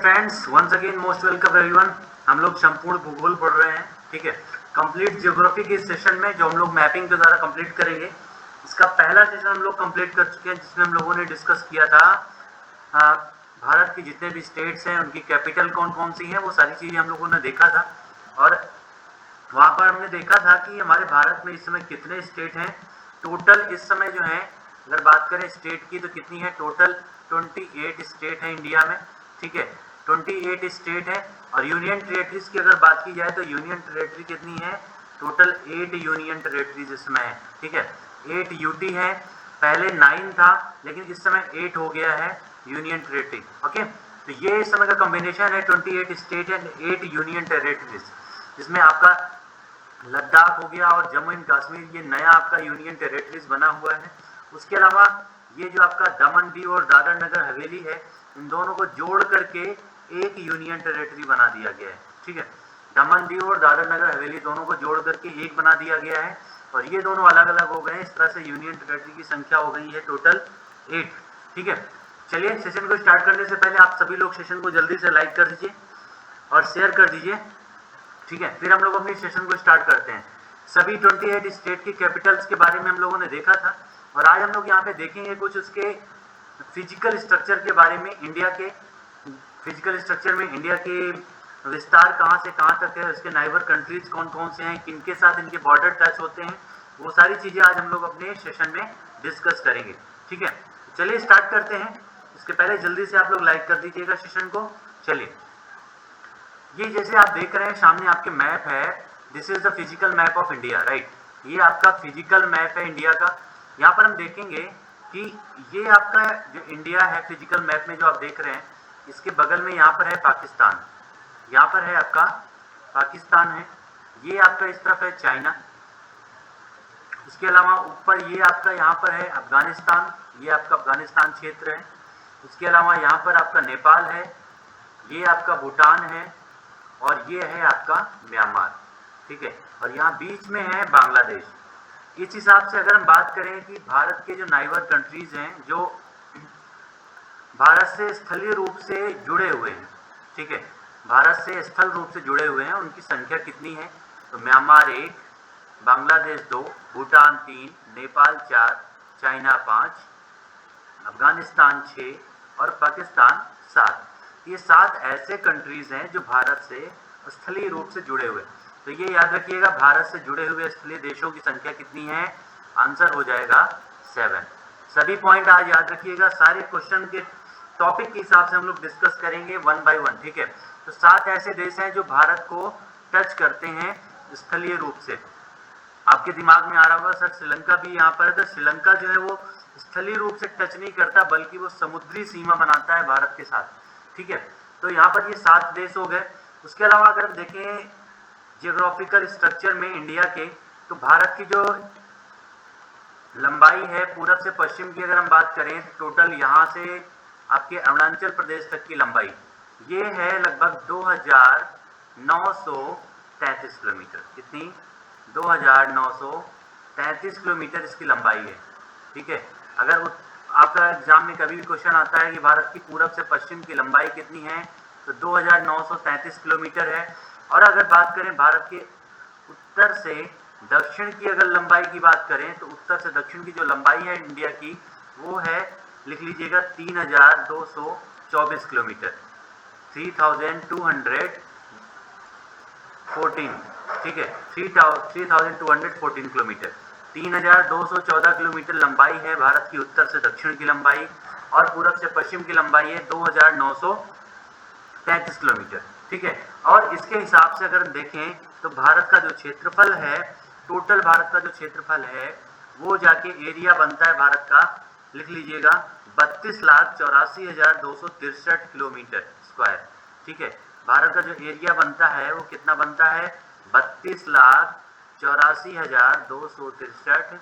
Friends, once again most welcome everyone. हम लोग संपूर्ण भूगोल पढ़ रहे हैं, ठीक है। कंप्लीट ज्योग्राफी के इस सेशन में जो हम लोग मैपिंग के द्वारा कंप्लीट करेंगे, इसका पहला सेशन हम लोग कंप्लीट कर चुके हैं, जिसमें हम लोगों ने डिस्कस किया था भारत के जितने भी स्टेट्स हैं उनकी कैपिटल कौन कौन सी हैं, वो सारी चीजें हम लोगों ने देखा था। और वहां पर हमने देखा था कि हमारे भारत में इस समय कितने स्टेट हैं। टोटल इस समय जो है, अगर बात करें स्टेट की, तो कितनी है टोटल? 28 स्टेट है इंडिया में, ठीक है। 28 स्टेट है। और यूनियन टेरेटरीज की अगर बात की जाए तो यूनियन टेरेटरी कितनी है? टोटल 8 यूनियन टेरेटरीज इसमें है, ठीक है। 8 यूटी है, पहले 9 था लेकिन इस समय 8 हो गया है यूनियन टेरेटरी, ओके। तो ये इस समय का कॉम्बिनेशन है 28 स्टेट एंड 8 यूनियन टेरेटरीज, जिसमें आपका लद्दाख हो गया और जम्मू एंड कश्मीर, ये नया आपका यूनियन टेरेटरीज बना हुआ है। उसके अलावा ये जो आपका दमन दीव और दादर नगर हवेली है, इन दोनों को जोड़ करके एक यूनियन टेरेटरी बना दिया गया है, ठीक है। दमन दीव और दादर नगर हवेली दोनों को जोड़ करके एक बना दिया गया है, और ये दोनों अलग अलग हो गए। इस तरह से यूनियन टेरेटरी की संख्या हो गई है टोटल 8, ठीक है। चलिए, सेशन को स्टार्ट करने से पहले आप सभी लोग सेशन को जल्दी से लाइक कर दीजिए और शेयर कर दीजिए, ठीक है। फिर हम लोग अपनी सेशन को स्टार्ट करते हैं। सभी 28 स्टेट की कैपिटल्स के बारे में हम लोगों ने देखा था, और आज हम लोग यहाँ पे देखेंगे कुछ उसके फिजिकल स्ट्रक्चर के बारे में। इंडिया के फिजिकल स्ट्रक्चर में इंडिया के विस्तार कहाँ से कहाँ तक है, उसके नाइबर कंट्रीज कौन कौन से हैं, किनके साथ इनके बॉर्डर टच होते हैं, वो सारी चीजें आज हम लोग अपने सेशन में डिस्कस करेंगे, ठीक है। चलिए स्टार्ट करते हैं। इसके पहले जल्दी से आप लोग लाइक कर दीजिएगा सेशन को। चलिए, ये जैसे आप देख रहे हैं सामने आपके मैप है, this is the physical map of India, right. ये आपका फिजिकल मैप है इंडिया का। यहाँ पर हम देखेंगे कि ये आपका जो इंडिया है फिजिकल मैप में जो आप देख रहे हैं, इसके बगल में यहाँ पर है पाकिस्तान, यहाँ पर है आपका पाकिस्तान है, ये आपका इस तरफ है चाइना। इसके अलावा ऊपर ये आपका यहाँ पर है अफगानिस्तान, ये आपका अफगानिस्तान क्षेत्र है। इसके अलावा यहाँ पर आपका नेपाल है, ये आपका भूटान है, और ये है आपका म्यांमार, ठीक है। और यहाँ बीच में है बांग्लादेश। इस हिसाब से अगर हम बात करें कि भारत के जो नाइबर कंट्रीज हैं, जो भारत से स्थलीय रूप से जुड़े हुए हैं, ठीक है, भारत से स्थल रूप से जुड़े हुए हैं, उनकी संख्या कितनी है? तो म्यांमार 1, बांग्लादेश 2, भूटान 3, नेपाल 4, चाइना 5, अफगानिस्तान 6 और पाकिस्तान 7। ये 7 ऐसे कंट्रीज हैं जो भारत से स्थलीय रूप से जुड़े हुए। तो ये याद रखिएगा, भारत से जुड़े हुए स्थलीय देशों की संख्या कितनी है? आंसर हो जाएगा 7। सभी पॉइंट आज याद रखिएगा, सारे क्वेश्चन के टॉपिक के हिसाब से हम लोग डिस्कस करेंगे 1 बाय 1, ठीक है। तो 7 ऐसे देश हैं जो भारत को टच करते हैं स्थलीय रूप से। आपके दिमाग में आ रहा होगा सर श्रीलंका भी यहाँ पर है, तो श्रीलंका जो है वो स्थलीय रूप से टच नहीं करता, बल्कि वो समुद्री सीमा बनाता है भारत के साथ, ठीक है। तो यहाँ पर ये 7 देश हो गए। उसके अलावा अगर हम देखें जियोग्राफिकल स्ट्रक्चर में इंडिया के, तो भारत की जो लंबाई है पूरब से पश्चिम की अगर हम बात करें, टोटल यहाँ से आपके अरुणाचल प्रदेश तक की लंबाई ये है लगभग 2933 किलोमीटर। कितनी? 2933 किलोमीटर इसकी लंबाई है, ठीक है। अगर आपका एग्जाम में कभी भी क्वेश्चन आता है कि भारत की पूरब से पश्चिम की लंबाई कितनी है, तो 2933 किलोमीटर है। और अगर बात करें भारत के उत्तर से दक्षिण की अगर लंबाई की बात करें, तो उत्तर से दक्षिण की जो लंबाई है इंडिया की, वो है, लिख लीजिएगा, 3224 किलोमीटर, 3214, ठीक है, 3214 किलोमीटर। 3214 किलोमीटर लंबाई है भारत की उत्तर से दक्षिण की लंबाई, और पूरब से पश्चिम की लंबाई है 2933 किलोमीटर, ठीक है। और इसके हिसाब से अगर देखें तो भारत का जो क्षेत्रफल है, टोटल भारत का जो क्षेत्रफल है, वो जाके एरिया बनता है भारत का, लिख लीजिएगा, 32,84,263 किलोमीटर स्क्वायर, ठीक है। भारत का जो एरिया बनता है वो कितना बनता है? 32,84,263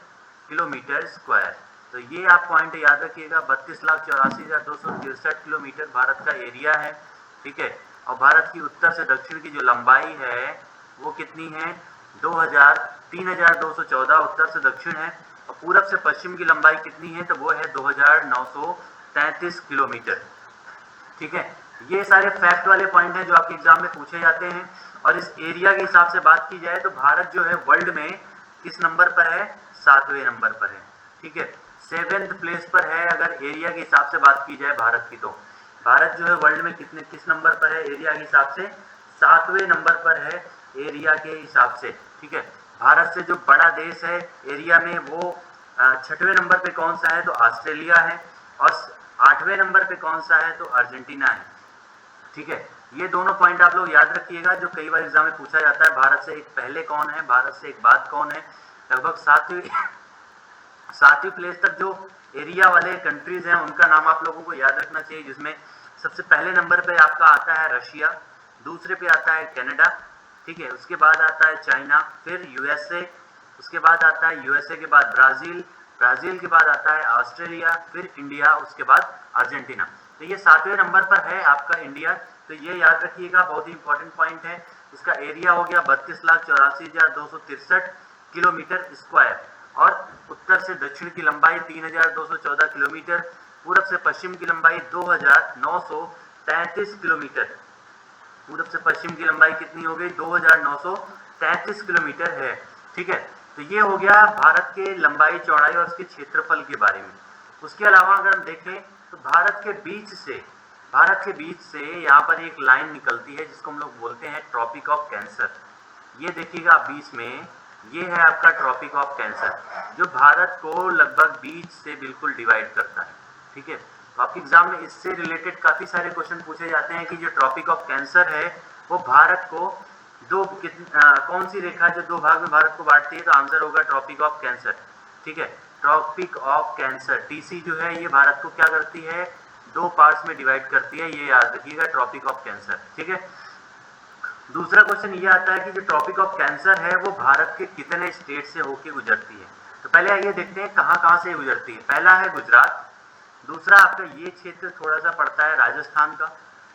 किलोमीटर स्क्वायर। तो ये आप पॉइंट याद रखिएगा, 32,84,263 किलोमीटर भारत का एरिया है, ठीक है। और भारत की उत्तर से दक्षिण की जो लंबाई है वो कितनी है? 3214 उत्तर से दक्षिण है, और पूरब से पश्चिम की लंबाई कितनी है? तो वो है 2933 किलोमीटर, ठीक है। ये सारे फैक्ट वाले पॉइंट हैं जो आपके एग्जाम में पूछे जाते हैं। और इस एरिया के हिसाब से बात की जाए तो भारत जो है वर्ल्ड में किस नंबर पर है, 7वें नंबर पर है, ठीक है। 7th प्लेस पर है अगर एरिया के हिसाब से बात की जाए भारत की, तो भारत जो है वर्ल्ड में किस नंबर पर है एरिया के हिसाब से, 7वें नंबर पर है एरिया के हिसाब से, ठीक है। भारत से जो बड़ा देश है एरिया में वो 6वें नंबर पे कौन सा है, तो ऑस्ट्रेलिया है। और 8वें नंबर पे कौन सा है, तो अर्जेंटीना है, ठीक है। ये दोनों पॉइंट आप लोग याद रखिएगा जो कई बार एग्जाम में पूछा जाता है। भारत से एक पहले कौन है, भारत से एक बाद कौन है। लगभग 7वीं प्लेस तक जो एरिया वाले कंट्रीज हैं उनका नाम आप लोगों को याद रखना चाहिए, जिसमें सबसे पहले नंबर पे आपका आता है रशिया, दूसरे पे आता है कनाडा, ठीक है। उसके बाद आता है चाइना, फिर यूएसए, उसके बाद आता है यूएसए के बाद ब्राजील, ब्राजील के बाद आता है ऑस्ट्रेलिया, फिर इंडिया, उसके बाद अर्जेंटीना। तो ये 7वें नंबर पर है आपका इंडिया। तो ये याद रखिएगा, बहुत ही इंपॉर्टेंट पॉइंट है। इसका एरिया हो गया 32,84,263 किलोमीटर स्क्वायर, और उत्तर से दक्षिण की लंबाई 3,214 किलोमीटर, पूरब से पश्चिम की लंबाई 2,933 किलोमीटर। पूरब से पश्चिम की लंबाई कितनी हो गई, 2,933 किलोमीटर है, ठीक है। तो ये हो गया भारत के लंबाई चौड़ाई और उसके क्षेत्रफल के बारे में। उसके अलावा अगर हम देखें तो भारत के बीच से यहाँ पर एक लाइन निकलती है जिसको हम लोग बोलते हैं ट्रॉपिक ऑफ कैंसर। ये देखिएगा बीच में, ये है आपका ट्रॉपिक ऑफ कैंसर जो भारत को लगभग बीच से बिल्कुल डिवाइड करता है, ठीक है। तो आपके एग्जाम में इससे रिलेटेड काफी सारे क्वेश्चन पूछे जाते हैं कि जो ट्रॉपिक ऑफ कैंसर है वो भारत को कौन सी रेखा जो दो भाग में भारत को बांटती है, तो आंसर होगा ट्रॉपिक ऑफ कैंसर, ठीक है। ट्रॉपिक ऑफ कैंसर टीसी जो है ये भारत को क्या करती है, 2 पार्ट्स में डिवाइड करती है, ये याद रखिएगा ट्रॉपिक ऑफ कैंसर, ठीक है। दूसरा क्वेश्चन ये आता है कि जो ट्रॉपिक ऑफ कैंसर है वो भारत के कितने स्टेट से होके गुजरती है। तो पहले आइए देखते हैं कहाँ से गुजरती है। पहला है गुजरात, दूसरा आपका ये क्षेत्र थोड़ा सा पड़ता है राजस्थान का,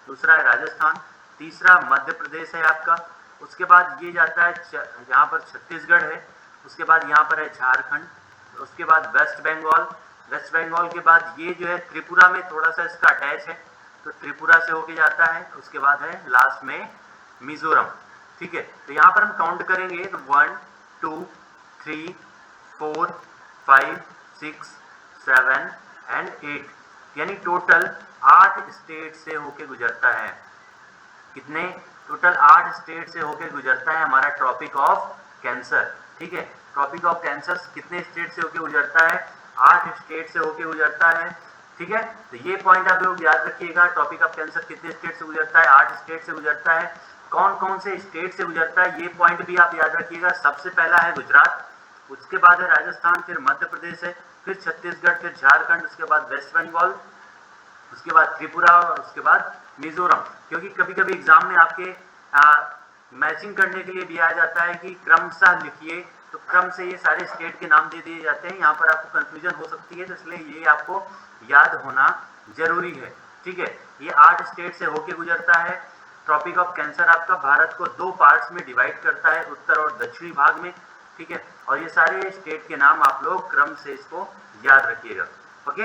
दूसरा है राजस्थान, तीसरा मध्य प्रदेश है आपका, उसके बाद ये जाता है यहाँ पर छत्तीसगढ़ है, उसके बाद यहाँ पर है झारखंड, उसके बाद वेस्ट बंगाल के बाद ये जो है त्रिपुरा में थोड़ा सा इसका अटैच है, तो त्रिपुरा से होके जाता है, उसके बाद है लास्ट में मिजोरम, ठीक है। तो यहाँ पर हम काउंट करेंगे तो 1 2 3 4 5 6 7 एंड 8, यानी टोटल 8 स्टेट से होके गुजरता है। कितने, टोटल 8 स्टेट से होके गुजरता है हमारा ट्रॉपिक ऑफ कैंसर, ठीक है। ट्रॉपिक ऑफ कैंसर कितने स्टेट से होके गुजरता है, 8 स्टेट से होके गुजरता है, ठीक है। तो ये पॉइंट आप लोग याद रखिएगा, ट्रॉपिक ऑफ कैंसर कितने स्टेट से गुजरता है, 8 स्टेट से गुजरता है। कौन कौन से स्टेट से गुजरता है ये पॉइंट भी आप याद रखिएगा। सबसे पहला है गुजरात, उसके बाद है राजस्थान, फिर मध्य प्रदेश है, फिर छत्तीसगढ़, फिर झारखंड, उसके बाद वेस्ट बंगाल, उसके बाद त्रिपुरा, और उसके बाद मिजोरम। क्योंकि कभी कभी एग्जाम में आपके मैचिंग करने के लिए दिया जाता है कि क्रमशः लिखिए, तो क्रम से ये सारे स्टेट के नाम दे दिए जाते हैं, यहाँ पर आपको कंफ्यूजन हो सकती है, तो इसलिए ये आपको याद होना जरूरी है, ठीक है। ये 8 स्टेट से होके गुजरता है। ट्रॉपिक ऑफ कैंसर आपका भारत को 2 पार्ट्स में डिवाइड करता है, उत्तर और दक्षिणी भाग में, ठीक है। और ये सारे स्टेट के नाम आप लोग क्रम से इसको याद रखिएगा, ओके।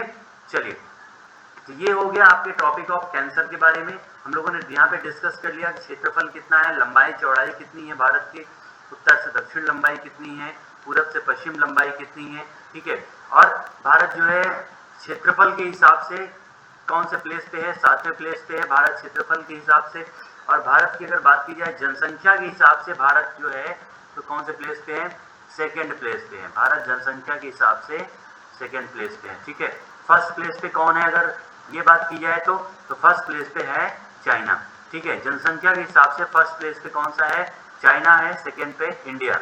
चलिए, तो ये हो गया आपके टॉपिक ऑफ कैंसर के बारे में। हम लोगों ने यहाँ पे डिस्कस कर लिया क्षेत्रफल कितना है, लंबाई चौड़ाई कितनी है भारत की, उत्तर से दक्षिण लंबाई कितनी है, पूरब से पश्चिम लंबाई कितनी है, ठीक है। और भारत जो है क्षेत्रफल के हिसाब से कौन से प्लेस पे है, 7वें प्लेस पे है भारत क्षेत्रफल के हिसाब से। और भारत की अगर बात की जाए जनसंख्या के हिसाब से भारत जो है तो कौन से प्लेस पे है, 2nd प्लेस पे है भारत, जनसंख्या के हिसाब से 2nd प्लेस पे है, ठीक है। फर्स्ट प्लेस पे कौन है अगर ये बात की जाए तो फर्स्ट प्लेस पे है चाइना, ठीक है। जनसंख्या के हिसाब से फर्स्ट प्लेस पे कौन सा है, चाइना है, 2nd पे इंडिया,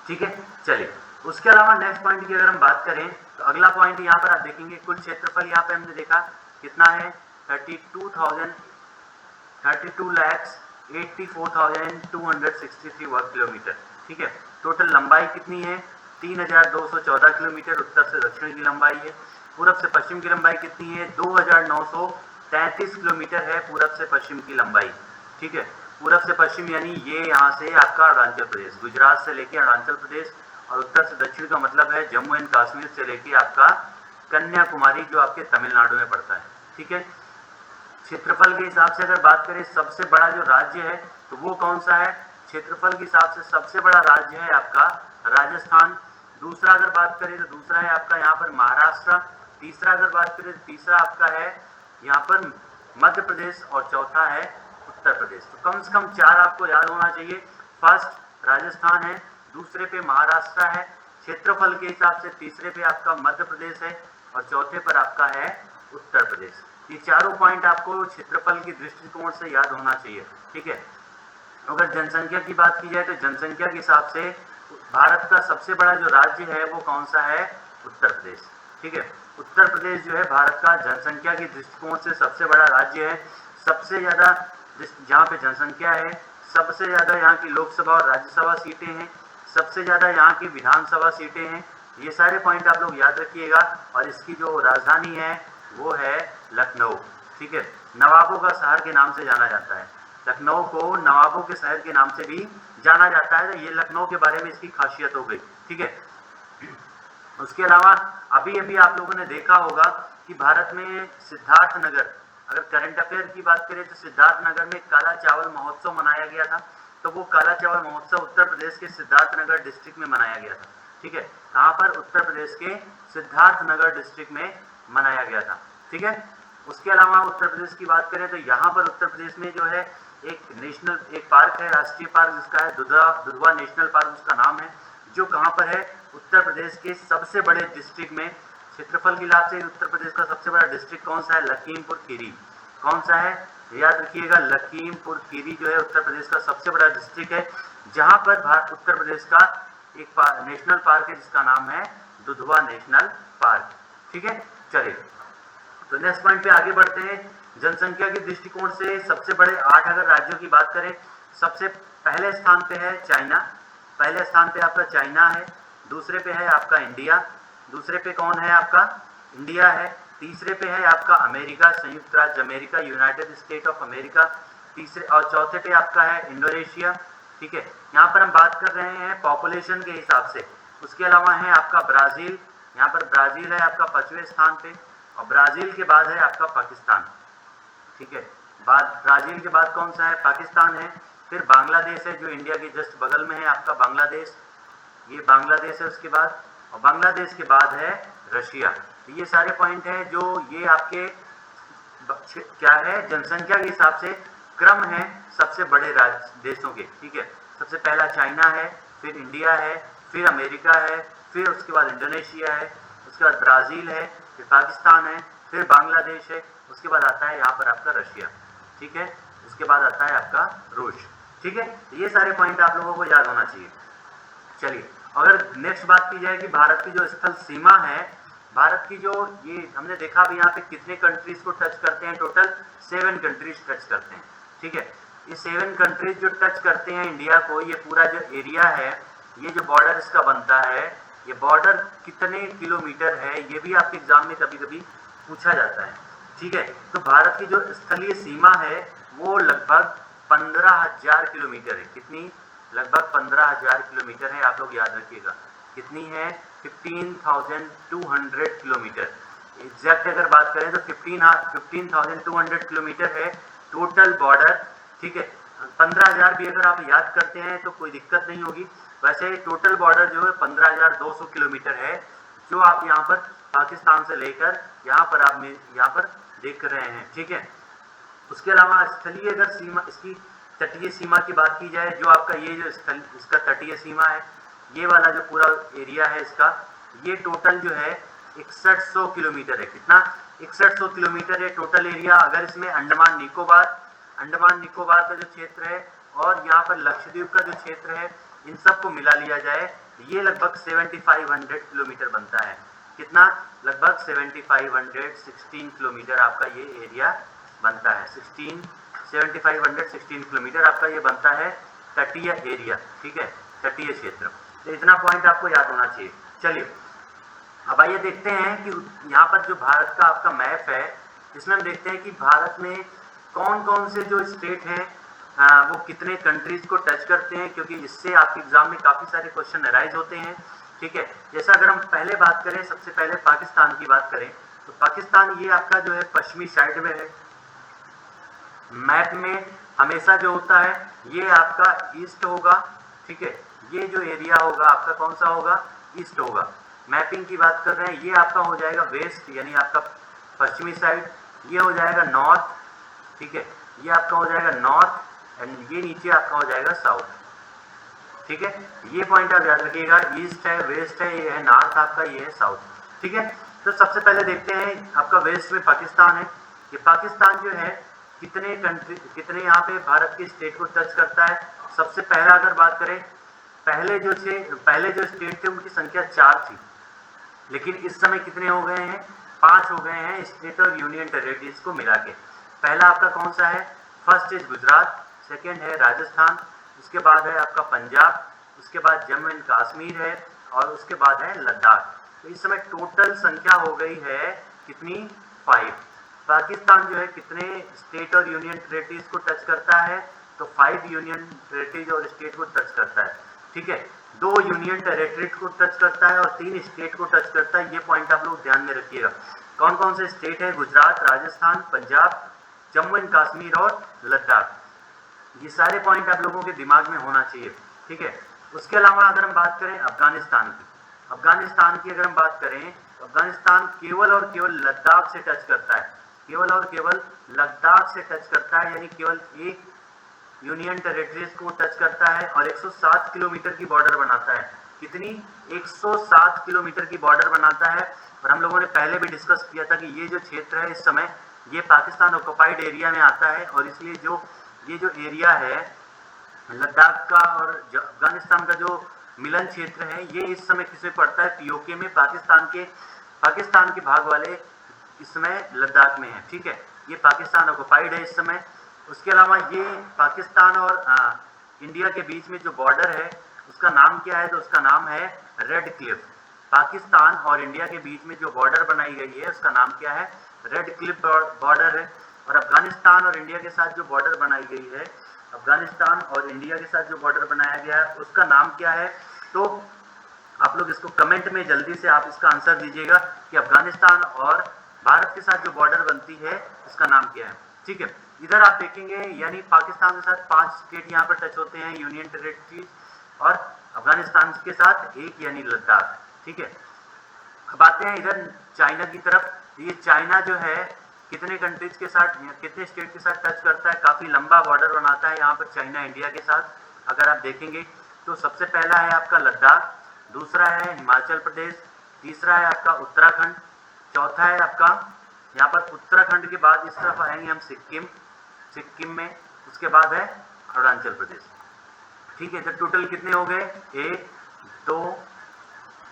ठीक है। चलिए, उसके अलावा नेक्स्ट पॉइंट की अगर हम बात करें तो अगला पॉइंट यहाँ पर आप देखेंगे कुल क्षेत्रफल यहाँ पे हमने देखा कितना है, 32,84,263 वर्ग किलोमीटर, ठीक है। टोटल लंबाई कितनी है, 3,214 किलोमीटर उत्तर से दक्षिण की लंबाई है। पूरब से पश्चिम की लंबाई कितनी है, 2,933 किलोमीटर है पूरब से पश्चिम की लंबाई, ठीक है। पूरब से पश्चिम यानी ये यहाँ से आपका अरुणाचल प्रदेश, गुजरात से लेके अरुणाचल प्रदेश, और उत्तर से दक्षिण का मतलब है जम्मू एंड कश्मीर से लेके आपका कन्याकुमारी जो आपके तमिलनाडु में पड़ता है, ठीक है। क्षेत्रफल के हिसाब से अगर बात करें सबसे बड़ा जो राज्य है तो वो कौन सा है? क्षेत्रफल के हिसाब से सबसे बड़ा राज्य है आपका राजस्थान। दूसरा अगर बात करें तो दूसरा है आपका यहाँ पर महाराष्ट्र। तीसरा अगर बात करें तो तीसरा आपका है यहाँ पर मध्य प्रदेश और चौथा है उत्तर प्रदेश। तो कम से कम 4 आपको याद होना चाहिए। फर्स्ट राजस्थान है, दूसरे पे महाराष्ट्र है, क्षेत्रफल के हिसाब से तीसरे पे आपका मध्य प्रदेश है और चौथे पर आपका है उत्तर प्रदेश। ये चारों पॉइंट आपको क्षेत्रफल की दृष्टिकोण से याद होना चाहिए, ठीक है। अगर जनसंख्या की बात की जाए तो जनसंख्या के हिसाब से भारत का सबसे बड़ा जो राज्य है वो कौन सा है? उत्तर प्रदेश, ठीक है। उत्तर प्रदेश जो है भारत का जनसंख्या की दृष्टिकोण से सबसे बड़ा राज्य है। सबसे ज्यादा जहाँ पे जनसंख्या है, सबसे ज्यादा यहाँ की लोकसभा और राज्यसभा सीटें हैं, सबसे ज्यादा यहाँ की विधानसभा सीटें हैं। ये सारे पॉइंट आप लोग याद रखिएगा। और इसकी जो राजधानी है वो है लखनऊ, ठीक है। नवाबों का शहर के नाम से जाना जाता है, लखनऊ को नवाबों के शहर के नाम से भी जाना जाता है। तो ये लखनऊ के बारे में इसकी खासियत हो गई, ठीक है। उसके अलावा अभी अभी आप लोगों ने देखा होगा कि भारत में सिद्धार्थ नगर, अगर करंट अफेयर की बात करें तो सिद्धार्थ नगर में काला चावल महोत्सव मनाया गया था। तो वो काला चावल महोत्सव उत्तर प्रदेश के सिद्धार्थ नगर डिस्ट्रिक्ट में मनाया गया था, ठीक है। कहाँ पर? उत्तर प्रदेश के सिद्धार्थ नगर डिस्ट्रिक्ट में मनाया गया था, ठीक है। उसके अलावा उत्तर प्रदेश की बात करें तो यहाँ पर उत्तर प्रदेश में जो है एक पार्क है, राष्ट्रीय पार्क, जिसका है दुधवा नेशनल पार्क उसका नाम है, जो कहाँ पर है? उत्तर प्रदेश के सबसे बड़े डिस्ट्रिक्ट में। क्षेत्रफल के लिहाज से उत्तर प्रदेश का सबसे बड़ा डिस्ट्रिक्ट कौन सा है? लखीमपुर खीरी। कौन सा है? याद रखिएगा, लखीमपुर खीरी जो है उत्तर प्रदेश का सबसे बड़ा डिस्ट्रिक्ट है, जहां पर उत्तर प्रदेश का एक नेशनल पार्क है जिसका नाम है दुधवा नेशनल पार्क, ठीक है। चलिए तो नेक्स्ट पॉइंट पे आगे बढ़ते हैं। जनसंख्या के दृष्टिकोण से सबसे बड़े 8 अगर राज्यों की बात करें, सबसे पहले स्थान पे है चाइना। पहले स्थान पे आपका चाइना है, दूसरे पे है आपका इंडिया, दूसरे पे कौन है? आपका इंडिया है। तीसरे पे है आपका अमेरिका, संयुक्त राज्य America, United state of America. तीसरे और चौथे पे आपका है इंडोनेशिया, ठीक है। यहाँ पर हम बात कर रहे हैं पॉपुलेशन के हिसाब से। उसके अलावा है आपका ब्राजील, यहाँ पर ब्राजील है आपका 5वें स्थान पे, और ब्राजील के बाद है आपका पाकिस्तान, ठीक है। ब्राजील के बाद कौन सा है? पाकिस्तान है। फिर बांग्लादेश है जो इंडिया के जस्ट बगल में है आपका बांग्लादेश, ये बांग्लादेश है उसके बाद, और बांग्लादेश के बाद है रशिया। तो ये सारे पॉइंट हैं जो ये आपके क्या है जनसंख्या के हिसाब से क्रम है सबसे बड़े देशों के, ठीक है। सबसे पहला चाइना है, फिर इंडिया है, फिर अमेरिका है, फिर उसके बाद इंडोनेशिया है, उसके बाद ब्राजील है, फिर पाकिस्तान है, फिर बांग्लादेश है, उसके बाद आता है यहाँ पर आपका रशिया, ठीक है। उसके बाद आता है आपका रूस, ठीक है। ये सारे पॉइंट आप लोगों को याद होना चाहिए। चलिए अगर नेक्स्ट बात की जाए कि भारत की जो स्थल सीमा है, भारत की जो ये हमने देखा भी यहाँ पे कितने कंट्रीज को टच करते हैं? टोटल 7 कंट्रीज टच करते हैं, ठीक है। ये 7 कंट्रीज जो टच करते हैं इंडिया को, ये पूरा जो एरिया है, ये जो बॉर्डर इसका बनता है, ये बॉर्डर कितने किलोमीटर है, ये भी आपके एग्जाम में कभी कभी पूछा जाता है, ठीक है। तो भारत की जो स्थलीय सीमा है वो लगभग 15,000 किलोमीटर है। कितनी? लगभग 15,000 किलोमीटर है। आप लोग याद रखिएगा कितनी है? 15,200 किलोमीटर। एग्जैक्ट अगर बात करें तो 15,200 किलोमीटर है टोटल बॉर्डर, ठीक है। 15,000 भी अगर आप याद करते हैं तो कोई दिक्कत नहीं होगी। वैसे टोटल बॉर्डर जो है 15,200 किलोमीटर है, जो आप यहाँ पर पाकिस्तान से लेकर यहाँ पर आप यहाँ पर देख रहे हैं, ठीक है। उसके अलावा स्थलीय अगर सीमा, इसकी तटीय सीमा की बात की जाए, जो आपका ये जो स्थल इसका तटीय सीमा है, ये वाला जो पूरा एरिया है इसका, ये टोटल जो है 6100 किलोमीटर है। कितना? 6100 किलोमीटर है टोटल एरिया। अगर इसमें अंडमान निकोबार का जो क्षेत्र है और यहाँ पर लक्षद्वीप का जो क्षेत्र है, इन सबको मिला लिया जाए, ये लगभग 7500 किलोमीटर बनता है। कितना? लगभग 7516 किलोमीटर आपका ये एरिया बनता है। 7516 किलोमीटर आपका ये बनता है तटीय एरिया, ठीक है, तटीय क्षेत्र। तो इतना पॉइंट आपको याद होना चाहिए। चलिए अब आइए देखते हैं कि यहाँ पर जो भारत का आपका मैप है, इसमें हम देखते हैं कि भारत में कौन कौन से जो स्टेट हैं वो कितने कंट्रीज को टच करते हैं, क्योंकि इससे आपके एग्जाम में काफी सारे क्वेश्चन अराइज होते हैं, ठीक है। जैसा अगर हम पहले बात करें, सबसे पहले पाकिस्तान की बात करें, तो पाकिस्तान ये आपका जो है पश्चिमी साइड में है, मैप में हमेशा जो होता है ये आपका ईस्ट होगा, ठीक है, ये जो एरिया होगा आपका कौन सा होगा, ईस्ट होगा। मैपिंग की बात कर रहे हैं, ये आपका हो जाएगा वेस्ट यानी आपका पश्चिमी साइड, ये हो जाएगा नॉर्थ, ठीक है, ये आपका हो जाएगा नॉर्थ एंड ये नीचे आपका हो जाएगा साउथ, ठीक है। ये पॉइंट आप याद रखिएगा, ईस्ट है, वेस्ट है, ये है नॉर्थ आपका, ये है साउथ, ठीक है। तो सबसे पहले देखते हैं आपका वेस्ट में पाकिस्तान है। ये पाकिस्तान जो है कितने कंट्री, कितने यहाँ पे भारत के स्टेट को टच करता है। सबसे पहला अगर बात करें, पहले जो स्टेट थे उनकी संख्या 4 थी, लेकिन इस समय कितने हो गए हैं, 5 हो गए हैं स्टेट और यूनियन टेरिटरीज को मिला के। पहला आपका कौन सा है, फर्स्ट इज गुजरात, सेकेंड है राजस्थान, उसके बाद है आपका पंजाब, उसके बाद जम्मू एंड कश्मीर है और उसके बाद है लद्दाख। तो इस समय टोटल संख्या हो गई है कितनी, 5। पाकिस्तान जो है कितने स्टेट और यूनियन टेरिटरीज को टच करता है, तो 5 यूनियन टेरिटरीज और स्टेट को टच करता है, ठीक है। 2 यूनियन टेरिटरीज को टच करता है और 3 स्टेट को टच करता है। ये पॉइंट आप लोग ध्यान में रखिएगा। कौन कौन से स्टेट है, गुजरात, राजस्थान, पंजाब, जम्मू एंड कश्मीर और लद्दाख। ये सारे पॉइंट आप लोगों के दिमाग में होना चाहिए, ठीक है। उसके अलावा अगर हम बात करें अफगानिस्तान की, अगर हम बात करें तो अफगानिस्तान केवल और केवल लद्दाख से टच करता है, केवल और केवल लद्दाख से टच करता है, यानी केवल एक यूनियन टेरिटरीज को टच करता है और 107 किलोमीटर की बॉर्डर बनाता है। कितनी, 107 किलोमीटर की बॉर्डर बनाता है। और हम लोगों ने पहले भी डिस्कस किया था कि ये जो क्षेत्र है इस समय ये पाकिस्तान ऑक्युपाइड एरिया में आता है और इसलिए ये जो एरिया है लद्दाख का और अफगानिस्तान का जो मिलन क्षेत्र है ये इस समय किसमें पड़ता है, पीओके में, पाकिस्तान के भाग वाले इस समय लद्दाख में है, ठीक है। ये पाकिस्तान ऑक्युपाइड है इस समय। उसके अलावा ये पाकिस्तान और इंडिया के बीच में जो बॉर्डर है उसका नाम क्या है, तो उसका नाम है रेड क्लिफ। पाकिस्तान और इंडिया के बीच में जो बॉर्डर बनाई गई है उसका नाम क्या है, रेड क्लिफ बॉर्डर है। और अफगानिस्तान और इंडिया के साथ जो बॉर्डर बनाई गई है, अफगानिस्तान और इंडिया के साथ जो बॉर्डर बनाया गया है उसका नाम क्या है, तो आप लोग इसको कमेंट में जल्दी से आप इसका आंसर दीजिएगा कि अफगानिस्तान और भारत के साथ जो बॉर्डर बनती है उसका नाम क्या है, ठीक है। इधर आप देखेंगे यानी पाकिस्तान के साथ 5 स्टेट यहाँ पर टच होते हैं यूनियन टेरिटरीज और अफगानिस्तान के साथ एक यानी लद्दाख, ठीक है। अब आते हैं इधर चाइना की तरफ। ये चाइना जो है कितने कंट्रीज के साथ, कितने स्टेट के साथ टच करता है, काफी लंबा बॉर्डर बनाता है यहाँ पर चाइना इंडिया के साथ। अगर आप देखेंगे तो सबसे पहला है आपका लद्दाख, दूसरा है हिमाचल प्रदेश, तीसरा है आपका उत्तराखंड, चौथा है आपका यहाँ पर उत्तराखंड के बाद इस तरफ आएंगे हम सिक्किम में, उसके बाद है अरुणाचल प्रदेश, ठीक है। तो टोटल कितने हो गए, 1 2,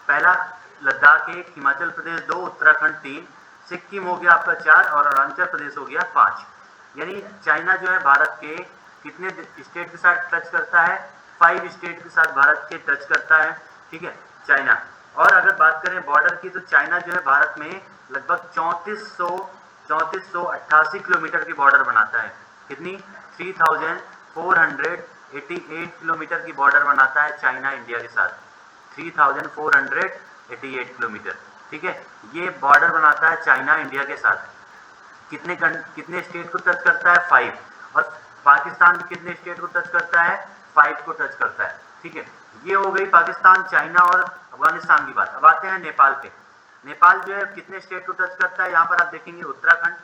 पहला लद्दाख 1, हिमाचल प्रदेश 2, उत्तराखंड 3, सिक्किम हो गया आपका 4 और अरुणाचल प्रदेश हो गया 5। यानी चाइना जो है भारत के कितने स्टेट के साथ टच करता है, 5 स्टेट के साथ भारत के टच करता है, ठीक है, चाइना। और अगर बात करें बॉर्डर की तो चाइना जो है भारत में लगभग 3488 किलोमीटर की बॉर्डर बनाता है। कितनी, 3488 किलोमीटर की बॉर्डर बनाता है चाइना इंडिया के साथ, 3488 किलोमीटर, ठीक है। ये बॉर्डर बनाता है चाइना इंडिया के साथ। कितने स्टेट को टच करता है, 5। और पाकिस्तान कितने स्टेट को टच करता है, 5 को टच करता है, ठीक है। ये हो गई पाकिस्तान, चाइना और अफगानिस्तान की बात। अब आते हैं नेपाल पे। नेपाल जो है कितने स्टेट को टच करता है, यहाँ पर आप देखेंगे उत्तराखंड,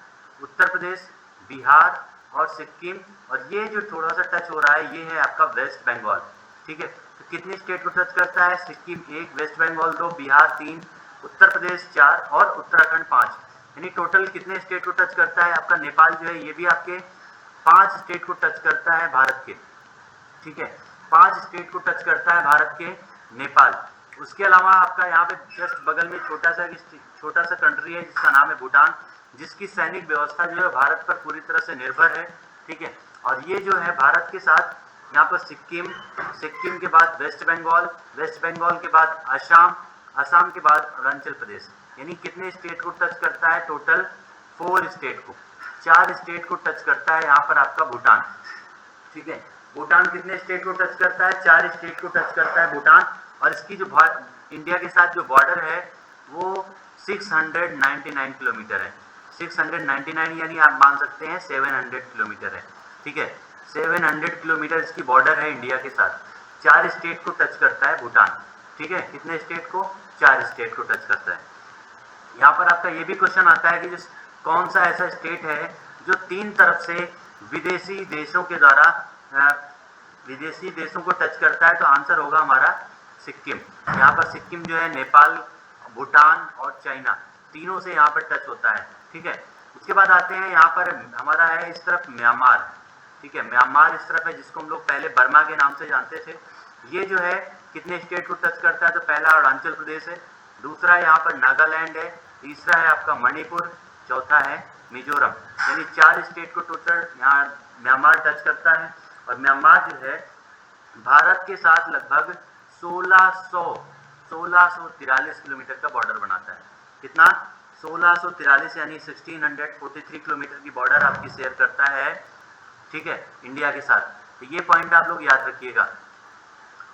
उत्तर प्रदेश, बिहार और सिक्किम, और ये जो थोड़ा सा टच हो रहा है ये है आपका वेस्ट बंगाल, ठीक है। तो कितने स्टेट को टच करता है, सिक्किम 1, वेस्ट बंगाल 2, बिहार 3, उत्तर प्रदेश 4 और उत्तराखंड 5। यानी टोटल कितने स्टेट को टच करता है आपका नेपाल जो है, ये भी आपके 5 स्टेट को टच करता है भारत के, ठीक है, 5 स्टेट को टच करता है भारत के नेपाल। उसके अलावा आपका यहाँ पे जस्ट बगल में छोटा सा कंट्री है जिसका नाम है भूटान, जिसकी सैनिक व्यवस्था जो है भारत पर पूरी तरह से निर्भर है, ठीक है। और ये जो है भारत के साथ यहाँ पर सिक्किम के बाद वेस्ट बंगाल के बाद असम के बाद अरुणाचल प्रदेश। यानी कितने स्टेट को टच करता है, टोटल 4 स्टेट को, 4 स्टेट को टच करता है यहाँ पर आपका भूटान, ठीक है। भूटान कितने स्टेट को टच करता है, 4 स्टेट को टच करता है भूटान। और इसकी जो इंडिया के साथ जो बॉर्डर है वो 699 किलोमीटर है, 699 यानी आप मान सकते हैं 700 किलोमीटर है। ठीक है। 700 किलोमीटर इसकी बॉर्डर है इंडिया के साथ। 4 स्टेट को टच करता है भूटान, ठीक है। कितने स्टेट को? 4 स्टेट को टच करता है। यहाँ पर आपका ये भी क्वेश्चन आता है कि कौन सा ऐसा स्टेट है जो 3 तरफ से विदेशी देशों के द्वारा विदेशी देशों को टच करता है, तो आंसर होगा हमारा सिक्किम। यहाँ पर सिक्किम जो है नेपाल, भूटान और चाइना तीनों से यहाँ पर टच होता है, ठीक है। उसके बाद आते हैं यहाँ पर हमारा है इस तरफ म्यांमार, ठीक है। म्यांमार इस तरफ है जिसको हम लोग पहले बर्मा के नाम से जानते थे। ये जो है कितने स्टेट को टच करता है? तो पहला अरुणाचल प्रदेश है, दूसरा यहाँ पर नागालैंड है, तीसरा है आपका मणिपुर, चौथा है मिजोरम। यानी 4 स्टेट को टोटल यहाँ म्यांमार टच करता है। और म्यांमार जो है भारत के साथ लगभग 1643 किलोमीटर का बॉर्डर बनाता है। कितना? 1643 यानी 1643 किलोमीटर की बॉर्डर आपकी शेयर करता है, ठीक है, इंडिया के साथ। तो ये पॉइंट आप लोग याद रखिएगा।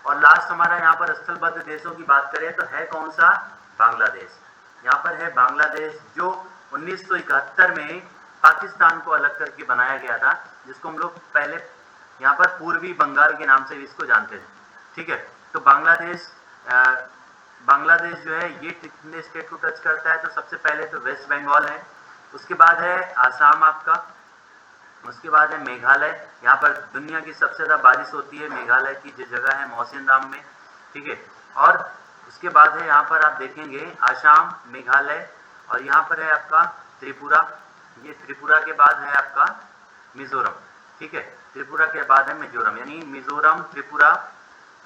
और लास्ट हमारा यहाँ पर स्थलबद्ध देशों की बात करें तो है कौन सा? बांग्लादेश। यहाँ पर है बांग्लादेश जो 1971 में पाकिस्तान को अलग करके बनाया गया था, जिसको हम लोग पहले यहाँ पर पूर्वी बंगाल के नाम से भी इसको जानते थे, ठीक है। तो बांग्लादेश जो है ये कितने स्टेट को टच करता है? तो सबसे पहले तो वेस्ट बंगाल है, उसके बाद है आसाम आपका, उसके बाद है मेघालय। यहाँ पर दुनिया की सबसे ज़्यादा बारिश होती है मेघालय की जो जगह है मौसिनराम में, ठीक है। और उसके बाद है यहाँ पर आप देखेंगे आसाम, मेघालय, और यहाँ पर है आपका त्रिपुरा। ये त्रिपुरा के बाद है आपका मिजोरम, ठीक है। त्रिपुरा के बाद है मिजोरम, यानी मिजोरम, त्रिपुरा,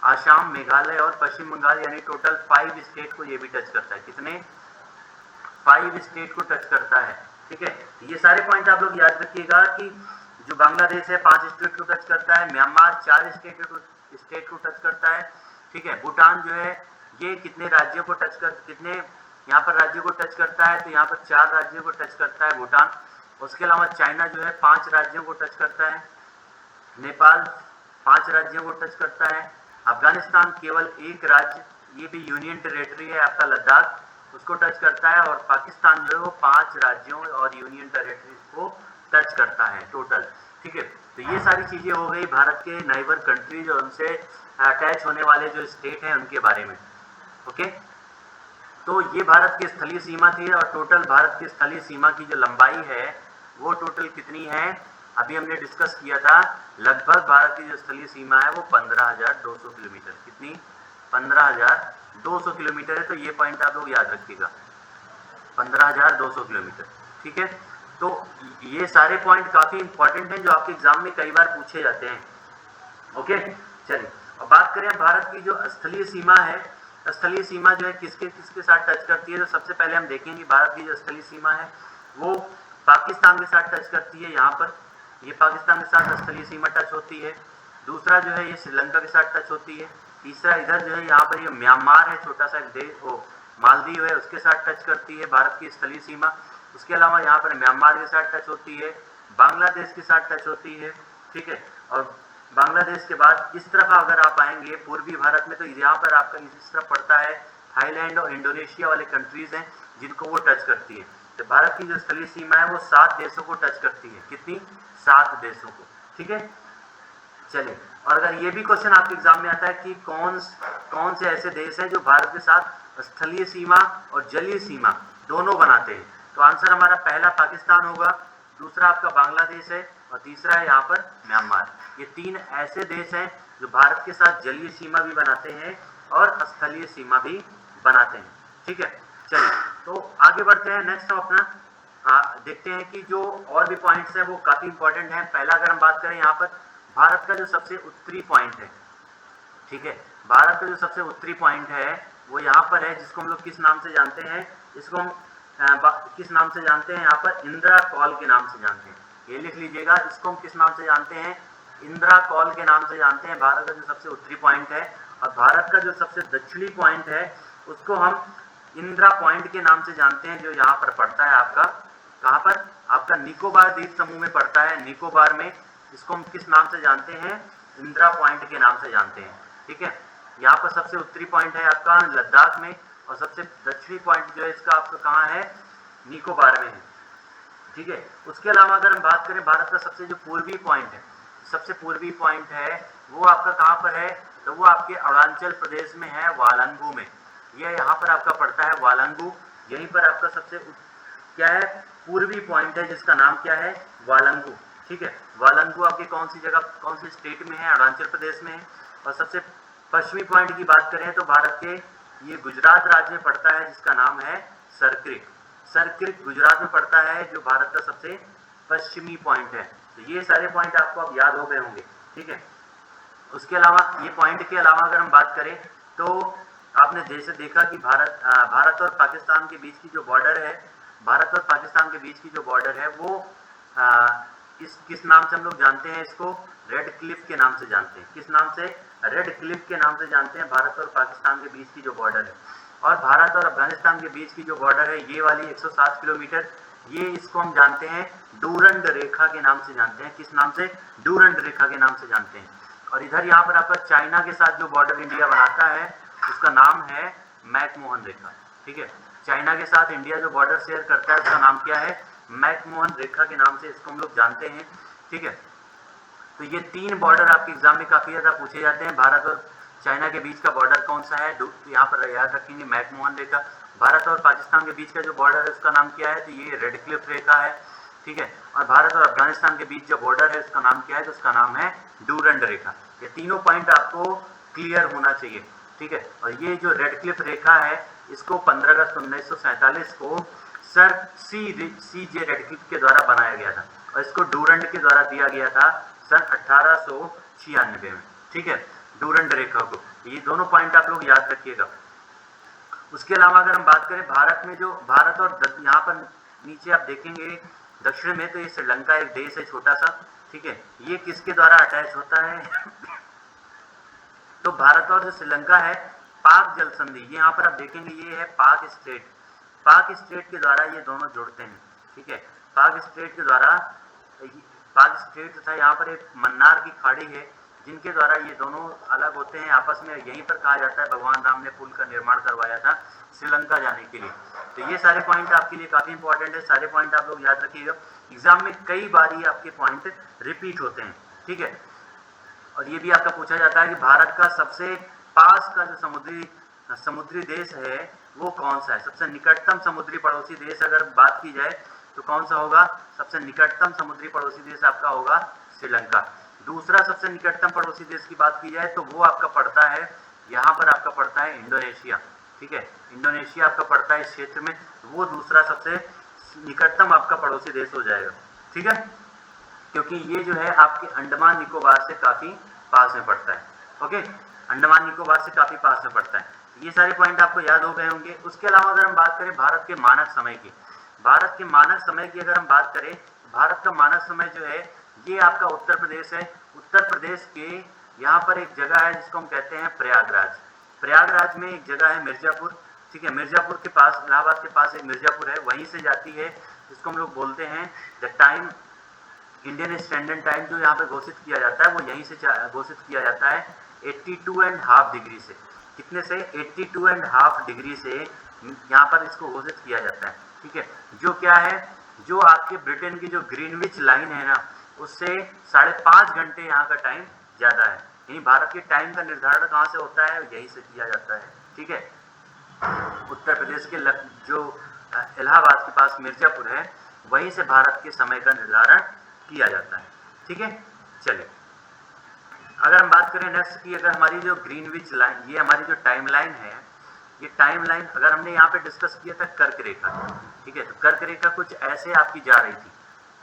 आसाम, मेघालय और पश्चिम बंगाल, यानी टोटल 5 स्टेट को ये भी टच करता है। कितने? 5 स्टेट को टच करता है, ठीक है। ये सारे पॉइंट आप लोग याद रखिएगा कि जो बांग्लादेश है 5 स्टेट को टच करता है, म्यांमार 4 स्टेट को टच करता है, ठीक है। भूटान जो है ये कितने राज्यों को कितने यहाँ पर राज्यों को टच करता है? तो यहाँ पर 4 राज्यों को टच करता है भूटान। उसके अलावा चाइना जो है 5 राज्यों को टच करता है, नेपाल 5 राज्यों को टच करता है, अफगानिस्तान केवल 1 राज्य, ये भी यूनियन टेरिटरी है आपका लद्दाख, उसको टच करता है। और पाकिस्तान जो है वो 5 राज्यों और यूनियन टेरिटरीज को टच करता है टोटल, ठीक है। तो ये सारी चीजें हो गई भारत के नाइबर कंट्रीज और उनसे अटैच होने वाले जो स्टेट हैं उनके बारे में, ओके। तो ये भारत की स्थलीय सीमा थी। और टोटल भारत की स्थलीय सीमा की जो लंबाई है वो टोटल कितनी है? अभी हमने डिस्कस किया था, लगभग भारत की जो स्थलीय सीमा है वो 15,200 किलोमीटर। कितनी? 15,200 किलोमीटर है। तो ये पॉइंट आप लोग याद रखिएगा, 15,200 किलोमीटर, ठीक है। तो ये सारे पॉइंट काफी इंपॉर्टेंट हैं जो आपके एग्जाम में कई बार पूछे जाते हैं, ओके। चलिए अब बात करें भारत की जो स्थलीय सीमा है, स्थलीय सीमा जो है किसके किसके साथ टच करती है? तो सबसे पहले हम देखेंगे भारत की जो स्थलीय सीमा है वो पाकिस्तान के साथ टच करती है। यहाँ पर ये पाकिस्तान के साथ स्थलीय सीमा टच होती है। दूसरा जो है ये श्रीलंका के साथ टच होती है। तीसरा इधर जो है यहाँ पर ये म्यांमार है, छोटा सा देश, वो मालदीव है, उसके साथ टच करती है भारत की स्थलीय सीमा। उसके अलावा यहाँ पर म्यांमार के साथ टच होती है, बांग्लादेश के साथ टच होती है, ठीक है। और बांग्लादेश के बाद इस तरफ अगर आप आएंगे पूर्वी भारत में, तो यहाँ पर आपका इस तरफ पड़ता है थाईलैंड और इंडोनेशिया वाले कंट्रीज हैं जिनको वो टच करती है। तो भारत की जो स्थलीय सीमा है वो 7 देशों को टच करती है। कितनी? 7 देशों को, ठीक है। चलिए, और अगर ये भी क्वेश्चन आपके एग्जाम में आता है कि कौन से ऐसे देश हैं जो भारत के साथ स्थलीय सीमा और जलीय सीमा दोनों बनाते हैं, तो आंसर हमारा पहला पाकिस्तान होगा, दूसरा आपका बांग्लादेश है और तीसरा है यहाँ पर म्यांमार। ये 3 ऐसे देश हैं जो भारत के साथ जलीय सीमा भी बनाते हैं और स्थलीय सीमा भी बनाते हैं, ठीक है। चलिए तो आगे बढ़ते हैं। नेक्स्ट हम अपना देखते हैं कि जो और भी पॉइंट्स हैं वो काफी इंपॉर्टेंट हैं। पहला अगर हम बात करें यहाँ पर भारत का जो सबसे उत्तरी पॉइंट है, ठीक है, भारत का जो सबसे उत्तरी पॉइंट है वो यहाँ पर है, जिसको हम लोग किस नाम से जानते हैं? इसको हम किस नाम से जानते हैं? यहाँ पर इंदिरा कॉल के नाम से जानते हैं। ये लिख लीजिएगा, इसको हम किस नाम से जानते हैं? इंदिरा कॉल के नाम से जानते हैं। भारत का जो सबसे उत्तरी पॉइंट है, और भारत का जो सबसे दक्षिणी पॉइंट है उसको हम इंदिरा पॉइंट के नाम से जानते हैं, जो यहाँ पर पड़ता है आपका, कहाँ पर? आपका निकोबार द्वीप समूह में पड़ता है, निकोबार में। इसको हम किस नाम से जानते हैं? इंदिरा पॉइंट के नाम से जानते हैं, ठीक है। यहाँ पर सबसे उत्तरी पॉइंट है आपका लद्दाख में, और सबसे दक्षिणी पॉइंट जो है इसका आपका कहाँ है? निकोबार में है, ठीक है। उसके अलावा अगर हम बात करें भारत का सबसे जो पूर्वी पॉइंट है, सबसे पूर्वी पॉइंट है वो आपका कहाँ पर है, तो वो आपके अरुणाचल प्रदेश में है, वालंगू में। ये यहाँ पर आपका पड़ता है वालंगू। यहीं पर आपका सबसे क्या है, पूर्वी पॉइंट है जिसका नाम क्या है, वालंगू। ठीक है, वालंगू आपके कौन सी जगह, कौन सी स्टेट में है, अरुणाचल प्रदेश में है। और सबसे पश्चिमी पॉइंट की बात करें तो भारत के ये गुजरात राज्य में पड़ता है जिसका नाम है सरक्रिक। सरक्रिक गुजरात में पड़ता है जो भारत का सबसे पश्चिमी पॉइंट है। तो ये सारे पॉइंट आपको अब याद हो गए होंगे। ठीक है, उसके अलावा ये पॉइंट के अलावा अगर हम बात करें तो आपने जैसे देखा कि भारत और पाकिस्तान के बीच की जो बॉर्डर है, भारत और पाकिस्तान के बीच की जो बॉर्डर है वो किस नाम से हम लोग जानते हैं, इसको रेड क्लिफ के नाम से जानते हैं। किस नाम से, रेड क्लिफ के नाम से जानते हैं भारत और पाकिस्तान के बीच की जो बॉर्डर है। और भारत और अफगानिस्तान के बीच की जो बॉर्डर है ये वाली 107 किलोमीटर, ये इसको हम जानते हैं डूरंड रेखा के नाम से जानते हैं। किस नाम से, डूरंड रेखा के नाम से जानते हैं। और इधर यहाँ पर आपका चाइना के साथ जो बॉर्डर इंडिया बनाता है उसका नाम है मैकमोहन रेखा। ठीक है, चाइना के साथ इंडिया जो बॉर्डर शेयर करता है उसका नाम क्या है, मैकमोहन रेखा के नाम से इसको हम लोग जानते हैं। ठीक है, तो ये तीन बॉर्डर आपके एग्जाम में काफी ज्यादा पूछे जाते हैं। भारत और चाइना के बीच का बॉर्डर कौन सा है, तो यहाँ पर याद रखेंगे मैकमोहन रेखा। भारत और पाकिस्तान के बीच का जो बॉर्डर है उसका नाम क्या है, तो ये रेड क्लिफ रेखा है। ठीक है, और भारत और अफगानिस्तान के बीच जो बॉर्डर है उसका नाम क्या है, तो उसका नाम है डूरंड रेखा। ये तीनों पॉइंट आपको क्लियर होना चाहिए। ठीक है, और ये जो रेड क्लिफ रेखा है इसको 15 अगस्त 1947 को सर सी जे रेडक्लिफ के द्वारा बनाया गया था और इसको डूरंड के द्वारा दिया गया था सन 1896 में। ठीक है, डूरंड रेखा को, ये दोनों पॉइंट आप लोग याद रखिएगा। उसके अलावा अगर हम बात करें भारत में, जो भारत और यहाँ पर नीचे आप देखेंगे दक्षिण में, तो ये श्रीलंका एक देश है छोटा सा। ठीक है, ये किसके द्वारा अटैच होता है तो भारत और जो श्रीलंका है पाक जल संधि, ये यहाँ पर आप देखेंगे ये है पाक स्टेट, पाक स्टेट के द्वारा ये दोनों जुड़ते हैं। ठीक है, पाक स्टेट के द्वारा, पाक स्टेट तथा यहाँ पर एक मन्नार की खाड़ी है जिनके द्वारा ये दोनों अलग होते हैं आपस में। यहीं पर कहा जाता है भगवान राम ने पुल का निर्माण करवाया था श्रीलंका जाने के लिए। तो ये सारे पॉइंट आपके लिए काफी इंपॉर्टेंट है, सारे पॉइंट आप लोग याद रखिएगा। एग्जाम में कई बार ये आपके पॉइंट रिपीट होते हैं। ठीक है, और ये भी आपका पूछा जाता है कि भारत का सबसे पास का जो समुद्री देश है वो कौन सा है। सबसे निकटतम समुद्री पड़ोसी देश अगर बात की जाए तो कौन सा होगा, सबसे निकटतम समुद्री पड़ोसी देश आपका होगा श्रीलंका। दूसरा सबसे निकटतम पड़ोसी देश की बात की जाए तो वो आपका पड़ता है, यहाँ पर आपका पड़ता है इंडोनेशिया। ठीक है, इंडोनेशिया आपका पड़ता है इस क्षेत्र में, वो दूसरा सबसे निकटतम आपका पड़ोसी देश हो जाएगा। ठीक है, क्योंकि ये जो है आपके अंडमान निकोबार से काफी पास में पड़ता है। ओके, अंडमान निकोबार से काफी पास में पड़ता है। ये सारे पॉइंट आपको याद हो गए होंगे। उसके अलावा अगर हम बात करें भारत के मानक समय की, भारत के मानक समय की अगर हम बात करें, भारत का मानक समय जो है ये आपका उत्तर प्रदेश है। उत्तर प्रदेश के यहाँ पर एक जगह है जिसको हम कहते हैं प्रयागराज। प्रयागराज में एक जगह है मिर्जापुर। ठीक है, मिर्जापुर के पास, इलाहाबाद के पास एक मिर्जापुर है, वहीं से जाती है जिसको हम लोग बोलते हैं the time, Indian standard time जो यहाँ पे घोषित किया जाता है वो यहीं से घोषित किया जाता है 82.5 डिग्री से। कितने से, 82.5 डिग्री से यहाँ पर इसको घोषित किया जाता है। ठीक है, जो क्या है, जो आपके ब्रिटेन की जो ग्रीनविच लाइन है ना उससे 5.5 घंटे यहाँ का टाइम ज्यादा है। यानी भारत के टाइम का निर्धारण कहाँ से होता है, यहीं से किया जाता है। ठीक है, उत्तर प्रदेश के जो इलाहाबाद के पास मिर्जापुर है वहीं से भारत के समय का निर्धारण किया जाता है। ठीक है, चलिए अगर हम बात करें नेक्स्ट की, अगर हमारी जो ग्रीनविच लाइन, ये हमारी जो टाइम लाइन है, ये टाइम लाइन अगर हमने यहाँ पे डिस्कस किया था कर्क रेखा। ठीक है, तो कर्क रेखा कुछ ऐसे आपकी जा रही थी।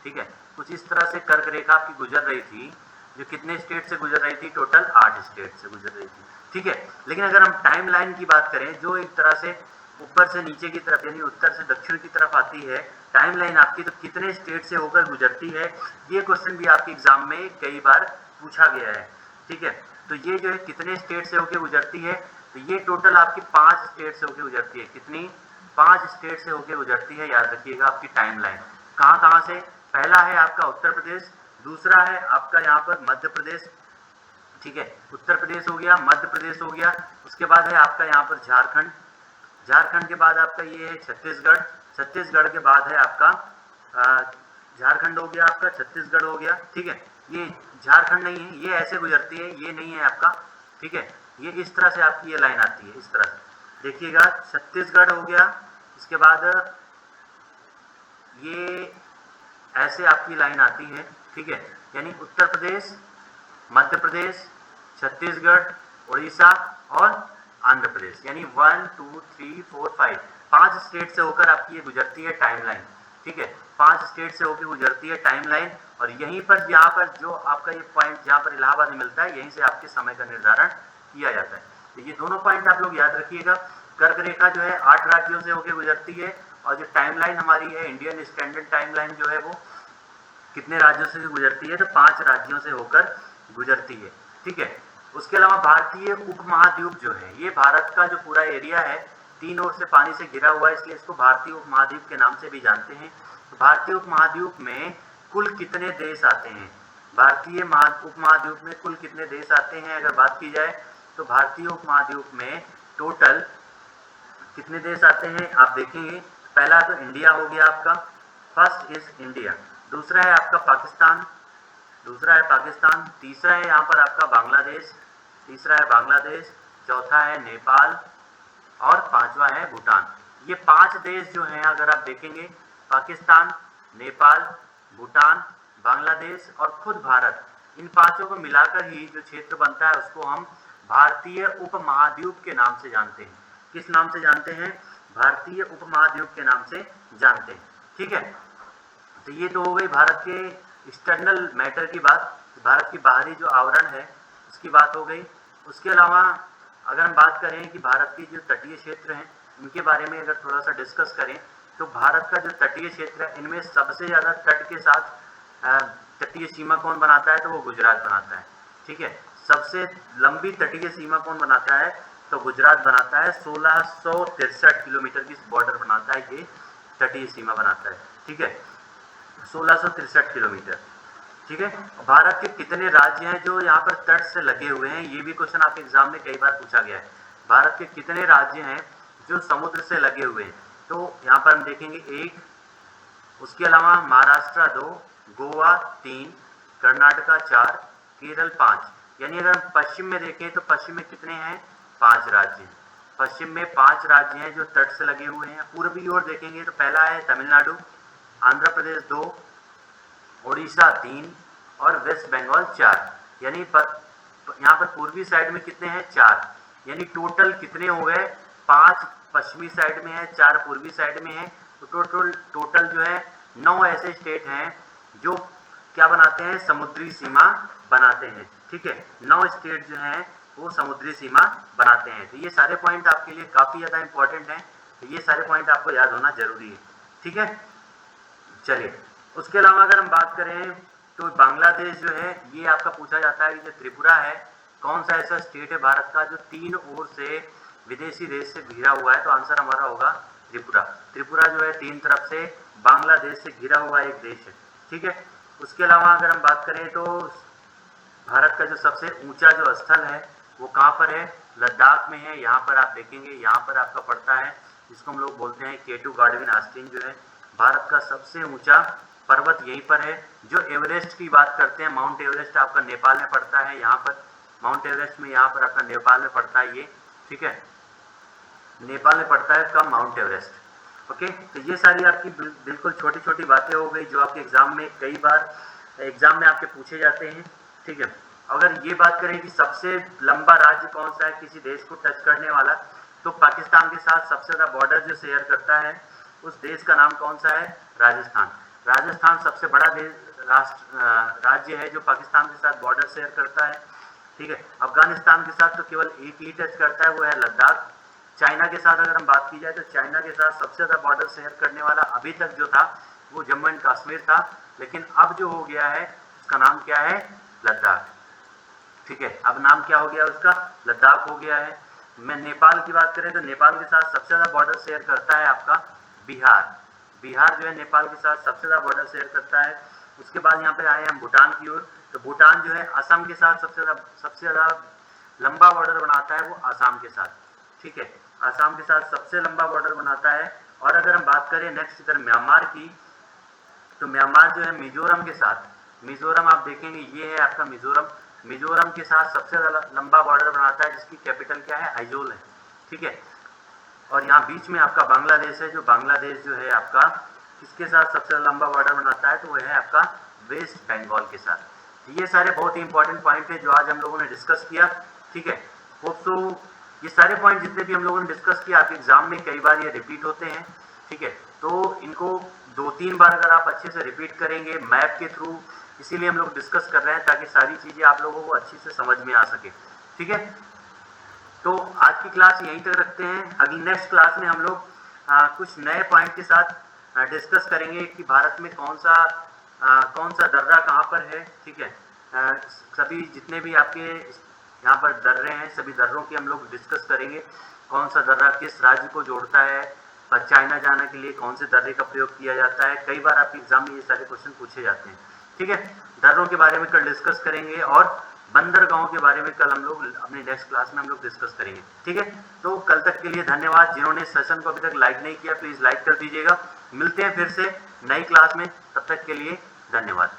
ठीक है, कुछ इस तरह से कर्क रेखा आपकी गुजर रही थी, जो कितने स्टेट से गुजर रही थी, टोटल 8 स्टेट से गुजर रही थी। ठीक है, लेकिन अगर हम टाइम लाइन की बात करें जो एक तरह से ऊपर से नीचे की तरफ यानी उत्तर से दक्षिण की तरफ आती है टाइम लाइन आपकी, तो कितने स्टेट से होकर गुजरती है, ये क्वेश्चन भी आपके एग्जाम में कई बार पूछा गया है। ठीक है, तो ये जो है कितने स्टेट से होकर गुजरती है, तो ये टोटल आपकी 5 स्टेट से होकर गुजरती है। कितनी, 5 स्टेट से होकर गुजरती है, याद रखिएगा आपकी टाइम लाइन। कहाँ कहाँ से, पहला है आपका उत्तर प्रदेश, दूसरा है आपका यहाँ पर मध्य प्रदेश। ठीक है, उत्तर प्रदेश हो गया, मध्य प्रदेश हो गया, उसके बाद है आपका यहाँ पर झारखंड, झारखंड के बाद आपका ये है छत्तीसगढ़, छत्तीसगढ़ के बाद है आपका झारखंड हो गया, आपका छत्तीसगढ़ हो गया। ठीक है, ये झारखंड नहीं है, ये ऐसे गुजरती है, ये नहीं है आपका, ठीक है। ये इस तरह से आपकी ये लाइन आती है, इस तरह से देखिएगा। छत्तीसगढ़ हो गया, इसके बाद ये ऐसे आपकी लाइन आती है, ठीक है। यानी उत्तर प्रदेश, मध्य प्रदेश, छत्तीसगढ़, उड़ीसा और आंध्र प्रदेश, यानी 1 2 3 4 5 5 स्टेट से होकर आपकी ये गुजरती है टाइमलाइन, ठीक है। 5 स्टेट से होकर गुजरती है टाइमलाइन, और यहीं पर यहाँ पर जो आपका ये पॉइंट जहाँ पर इलाहाबाद में मिलता है, यहीं से आपके समय का निर्धारण किया जाता है। तो ये दोनों पॉइंट आप लोग याद रखिएगा। कर्क रेखा जो है 8 राज्यों से होकर गुजरती है, और जो टाइमलाइन हमारी है इंडियन स्टैंडर्ड टाइमलाइन जो है वो कितने राज्यों से गुजरती है, तो 5 राज्यों से होकर गुजरती है, ठीक है। उसके अलावा भारतीय उपमहाद्वीप जो है, ये भारत का जो पूरा एरिया है 3 ओर से पानी से घिरा हुआ है, इसलिए इसको भारतीय उपमहाद्वीप के नाम से भी जानते हैं। तो भारतीय उपमहाद्वीप में कुल कितने देश आते हैं, भारतीय उपमहाद्वीप में कुल कितने देश आते हैं अगर बात की जाए, तो भारतीय उपमहाद्वीप में टोटल कितने देश आते हैं आप देखेंगे। पहला तो इंडिया हो गया आपका, फर्स्ट इज इंडिया, दूसरा है आपका पाकिस्तान, तीसरा है यहाँ पर आपका बांग्लादेश, चौथा है नेपाल, और पांचवा है भूटान। ये 5 देश जो हैं अगर आप देखेंगे, पाकिस्तान, नेपाल, भूटान, बांग्लादेश और खुद भारत, इन पांचों को मिलाकर ही जो क्षेत्र बनता है उसको हम भारतीय उपमहाद्वीप के नाम से जानते हैं। किस नाम से जानते हैं, भारतीय उपमहाद्वीप के नाम से जानते हैं, ठीक है। तो ये तो हो गई भारत के एक्सटर्नल मैटर की बात, भारत की बाहरी जो आवरण है उसकी बात हो गई। उसके अलावा अगर हम बात करें कि भारत के जो तटीय क्षेत्र हैं इनके बारे में अगर थोड़ा सा डिस्कस करें, तो भारत का जो तटीय क्षेत्र है इनमें सबसे ज़्यादा तट के साथ तटीय सीमा कौन बनाता है, तो वो गुजरात बनाता है, ठीक है। सबसे लंबी तटीय सीमा कौन बनाता है, तो गुजरात बनाता है। 1663 किलोमीटर की बॉर्डर बनाता है, ये तटीय सीमा बनाता है, ठीक है, 1663 किलोमीटर, ठीक है। भारत के कितने राज्य हैं जो यहाँ पर तट से लगे हुए हैं, ये भी क्वेश्चन आपके एग्जाम में कई बार पूछा गया है। भारत के कितने राज्य हैं जो समुद्र से लगे हुए हैं, तो यहाँ पर हम देखेंगे 1, उसके अलावा महाराष्ट्र 2, गोवा 3, कर्नाटका 4, केरल 5। यानी अगर हम पश्चिम में देखें तो पश्चिम में कितने हैं, 5 राज्य हैं। पश्चिम में 5 राज्य हैं जो तट से लगे हुए हैं। पूर्वी ओर देखेंगे तो पहला है तमिलनाडु, आंध्र प्रदेश 2, उड़ीसा 3 और वेस्ट बंगाल 4। यानी यहाँ पर पूर्वी साइड में कितने हैं, 4। यानी टोटल कितने हो गए, 5 पश्चिमी साइड में है, 4 पूर्वी साइड में है। तो टोटल जो है 9 ऐसे स्टेट हैं जो क्या बनाते हैं, समुद्री सीमा बनाते हैं, ठीक है। 9 स्टेट जो हैं वो समुद्री सीमा बनाते हैं। तो ये सारे पॉइंट आपके लिए काफ़ी ज़्यादा इंपॉर्टेंट हैं, तो ये सारे पॉइंट आपको याद होना जरूरी है, ठीक है। चलिए, उसके अलावा अगर हम बात करें तो बांग्लादेश जो है ये आपका पूछा जाता है कि जो त्रिपुरा है कौन सा ऐसा स्टेट है भारत का जो 3 ओर से विदेशी देश से घिरा हुआ है, तो आंसर हमारा होगा त्रिपुरा। त्रिपुरा जो है 3 तरफ से बांग्लादेश से घिरा हुआ एक देश है, ठीक है। उसके अलावा अगर हम बात करें तो भारत का जो सबसे ऊंचा जो स्थल है वो कहाँ पर है, लद्दाख में है। यहाँ पर आप देखेंगे, यहाँ पर आपका पड़ता है, जिसको हम लोग बोलते हैं केटू गाडविन आस्तीन, जो है भारत का सबसे ऊंचा पर्वत यहीं पर है। जो एवरेस्ट की बात करते हैं, माउंट एवरेस्ट आपका नेपाल में पड़ता है, यहाँ पर माउंट एवरेस्ट में यहाँ पर आपका नेपाल में पड़ता है ये, ठीक है, नेपाल में पड़ता है कब, माउंट एवरेस्ट। ओके, तो ये सारी आपकी बिल्कुल छोटी छोटी बातें हो गई जो आपके एग्जाम में कई बार एग्जाम में आपके पूछे जाते हैं, ठीक है। अगर ये बात करें कि सबसे लंबा राज्य कौन सा है किसी देश को टच करने वाला, तो पाकिस्तान के साथ सबसे ज्यादा बॉर्डर जो शेयर करता है उस देश का नाम कौन सा है, राजस्थान। राजस्थान सबसे बड़ा राज्य है जो पाकिस्तान के साथ बॉर्डर शेयर करता है, ठीक है। अफगानिस्तान के साथ तो केवल एक ही टच करता है, वो है लद्दाख। चाइना के साथ अगर हम बात की जाए तो चाइना के साथ सबसे ज्यादा बॉर्डर शेयर करने वाला अभी तक जो था वो जम्मू एंड कश्मीर था, लेकिन अब जो हो गया है उसका नाम क्या है, लद्दाख, ठीक है। अब नाम क्या हो गया उसका, लद्दाख हो गया है। मैं नेपाल की बात करें तो नेपाल के साथ सबसे ज्यादा बॉर्डर शेयर करता है आपका बिहार। बिहार जो है नेपाल के साथ सबसे ज्यादा बॉर्डर शेयर करता है। उसके बाद यहाँ पे आए हम भूटान की ओर, तो भूटान जो है असम के साथ सबसे ज्यादा लंबा बॉर्डर बनाता है वो आसाम के साथ, ठीक है, आसाम के साथ सबसे लंबा बॉर्डर बनाता है। और अगर हम बात करें नेक्स्ट इधर म्यांमार की, तो म्यांमार जो है मिजोरम के साथ, मिजोरम आप देखेंगे ये है आपका मिजोरम। मिजोरम के साथ सबसे लंबा बॉर्डर बनाता है जिसकी कैपिटल क्या है, आइजोल है, ठीक है। और यहाँ बीच में आपका बांग्लादेश है, जो बांग्लादेश जो है आपका किसके साथ सबसे लंबा बॉर्डर बनाता है, तो वो है आपका वेस्ट बंगाल के साथ। ये सारे बहुत ही इंपॉर्टेंट पॉइंट है जो आज हम लोगों ने डिस्कस किया, ठीक है। होप सो ये सारे पॉइंट जितने भी हम लोगों ने डिस्कस किया आपके एग्जाम में कई बार ये रिपीट होते हैं, ठीक है। तो इनको 2-3 बार अगर आप अच्छे से रिपीट करेंगे मैप के थ्रू, इसीलिए हम लोग डिस्कस कर रहे हैं ताकि सारी चीजें आप लोगों को अच्छी से समझ में आ सके, ठीक है। तो आज की क्लास यहीं तक रखते हैं। अगली नेक्स्ट क्लास में हम लोग कुछ नए पॉइंट के साथ डिस्कस करेंगे कि भारत में कौन सा दर्रा कहाँ पर है, ठीक है। सभी जितने भी आपके यहाँ पर दर्रे हैं सभी दर्रों की हम लोग डिस्कस करेंगे। कौन सा दर्रा किस राज्य को जोड़ता है, पर चाइना जाने के लिए कौन से दर्रे का प्रयोग किया जाता है। कई बार आपके एग्जाम में ये सारे क्वेश्चन पूछे जाते हैं, ठीक है। दर्रों के बारे में कल डिस्कस करेंगे और बंदरगाहों के बारे में कल हम लोग अपने नेक्स्ट क्लास में हम लोग डिस्कस करेंगे, ठीक है। तो कल तक के लिए धन्यवाद। जिन्होंने सेशन को अभी तक लाइक नहीं किया प्लीज लाइक कर दीजिएगा। मिलते हैं फिर से नई क्लास में, तब तक के लिए धन्यवाद।